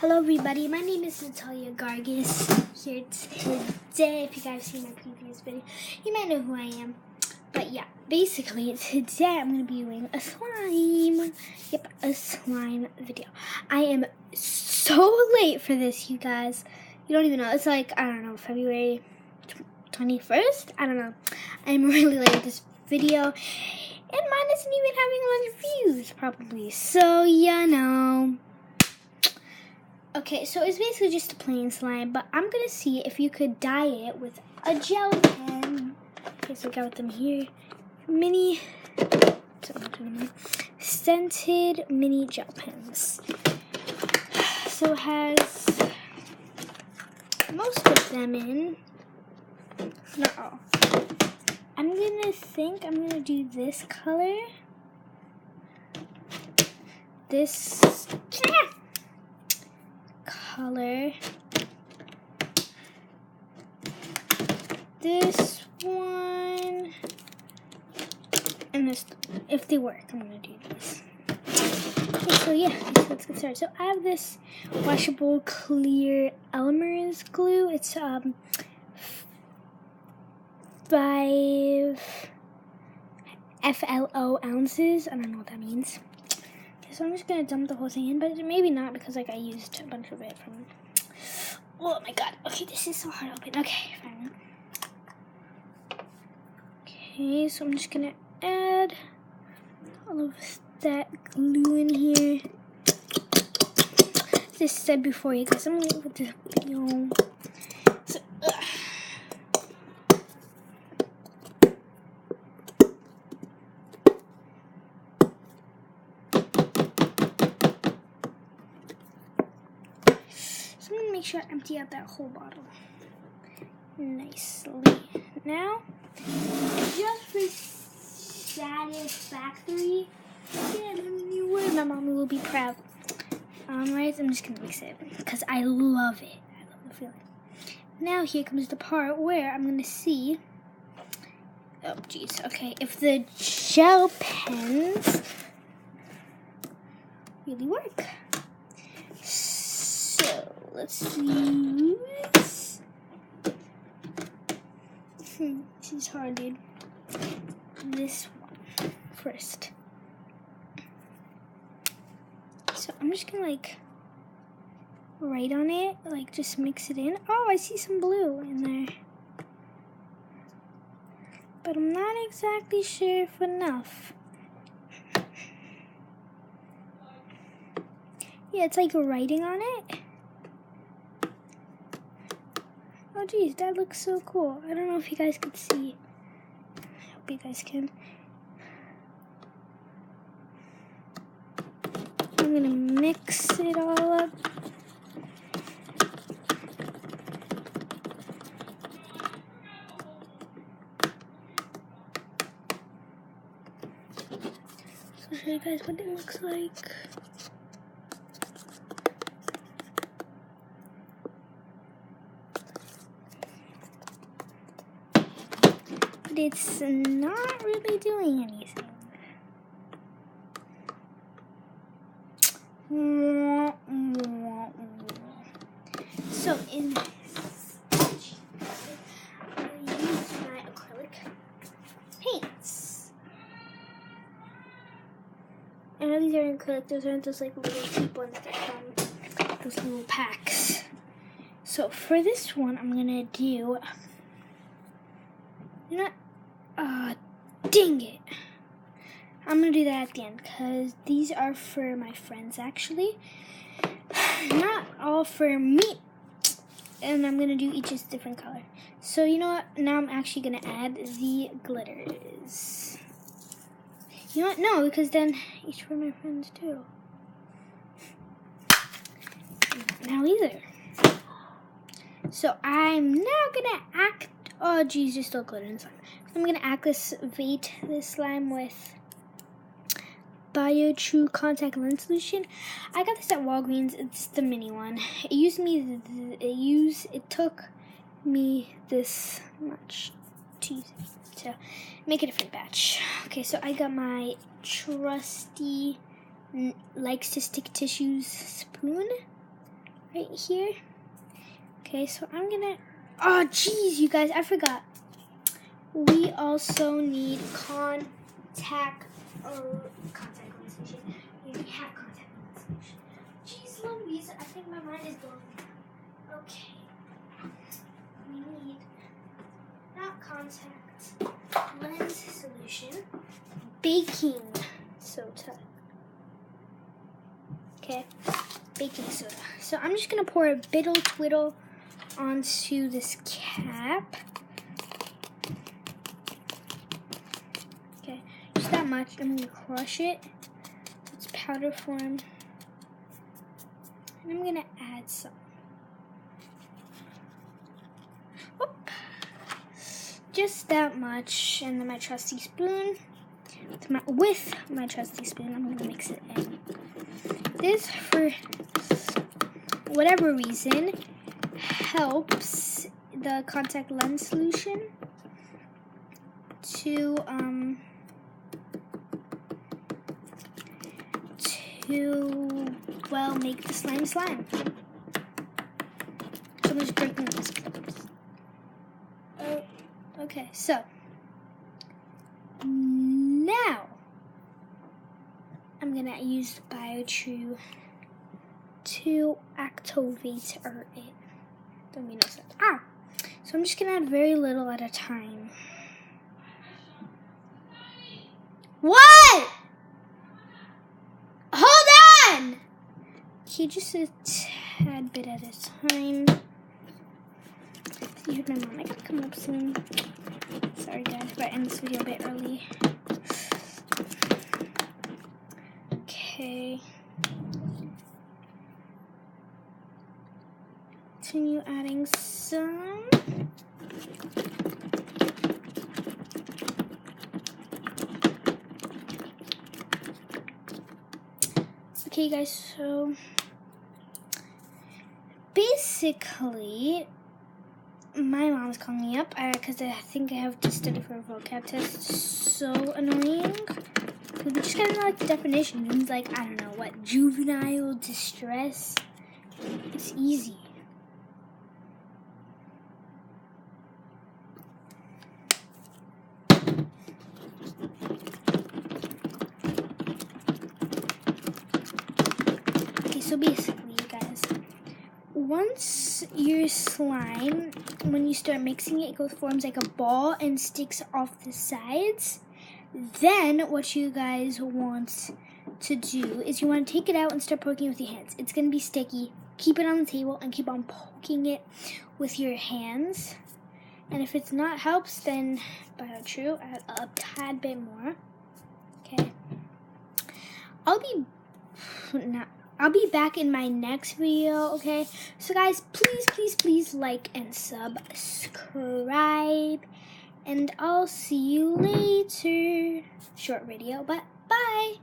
Hello everybody, my name is Natalia Gargis here today. If you guys see my previous video, you might know who I am. But yeah, basically today I'm going to be doing a slime. Yep, a slime video. I am so late for this, you guys. You don't even know. It's like, I don't know, February 21st? I don't know. I'm really late with this video. And mine isn't even having a lot of views, probably. So, you know. Okay, so it's basically just a plain slime, but I'm going to see if you could dye it with a gel pen. Okay, so I got them here. Scented mini gel pens. So it has most of them in. Not all. I'm going to do this color. This color, this one, and this. If they work, I'm gonna do this. Okay, so yeah, let's get started. So I have this washable clear Elmer's glue. It's 5 FLO ounces. I don't know what that means. So I'm just gonna dump the whole thing in, but maybe not because like I used a bunch of it from. Oh my god! Okay, this is so hard to open. Okay, fine. Okay, so I'm just gonna add all of that glue in here. This said before, you guys. I'm gonna put this video. So, I'm going to make sure I empty out that whole bottle nicely. Now, just for satisfactory, my mommy will be proud. Right, I'm just going to mix it because I love it. I love the feeling. Now, here comes the part where I'm going to see, oh, geez, okay, if the gel pens really work. Let's use. This is hard, dude. This one first. So I'm just gonna like write on it, like just mix it in. Oh, I see some blue in there, but I'm not exactly sure if enough. Yeah, it's like writing on it. Oh geez, that looks so cool. I don't know if you guys can see. I hope you guys can. I'm gonna mix it all up. So I'll show you guys what it looks like. But it's not really doing anything. So in this, I'm going to use my acrylic paints. I know these are acrylic, those aren't those like little cheap ones that come, those little packs. So for this one, I'm going to do, dang it. I'm going to do that at the end because these are for my friends actually. Not all for me. And I'm going to do each a different color. So you know what? Now I'm actually going to add the glitters. You know what? No, because then each for my friends too. Now either. So I'm now going to oh geez, there's still glitter inside. I'm going to activate this slime with BioTrue Contact Lens Solution. I got this at Walgreens. It's the mini one. It took me this much to use it. So make a different batch. Okay, so I got my trusty likes to stick tissues spoon. right here. Okay, so I'm gonna, oh geez, you guys, I forgot. We also need contact lens solution. We have contact lens solution. Jeez Louise, I think my mind is blown. Okay. We need, not contact lens solution, baking soda. Okay, baking soda. So I'm just gonna pour a biddle twiddle onto this cap. Okay, just that much. I'm gonna crush it. It's powder form. And I'm gonna add some. Whoop. Just that much. And then my trusty spoon. With my trusty spoon, I'm gonna mix it in. This, for whatever reason, helps the contact lens solution to well, make the slime. So I'm just drinking this. Okay, so now I'm gonna use BioTrue to activate it. Don't mean no sense. So I'm just gonna add very little at a time. What? Hold on! Okay, just a tad bit at a time. See, my mom, I gotta come up soon. Sorry guys, but I end this video a bit early. Okay. Continue adding some. Okay guys, so basically my mom's calling me up because I think I have to study for a vocab test. So annoying. We just gotta know like the definition. It's like, I don't know what, juvenile distress. It's easy. Okay, so basically, you guys, once your slime, when you start mixing it, it forms like a ball and sticks off the sides. Then what you guys want to do is you want to take it out and start poking it with your hands. It's going to be sticky. Keep it on the table and keep on poking it with your hands. And if it's not helps, then BioTrue, add a tad bit more. Okay. I'll be back in my next video, okay? So guys, please like and subscribe. And I'll see you later. Short video, but bye.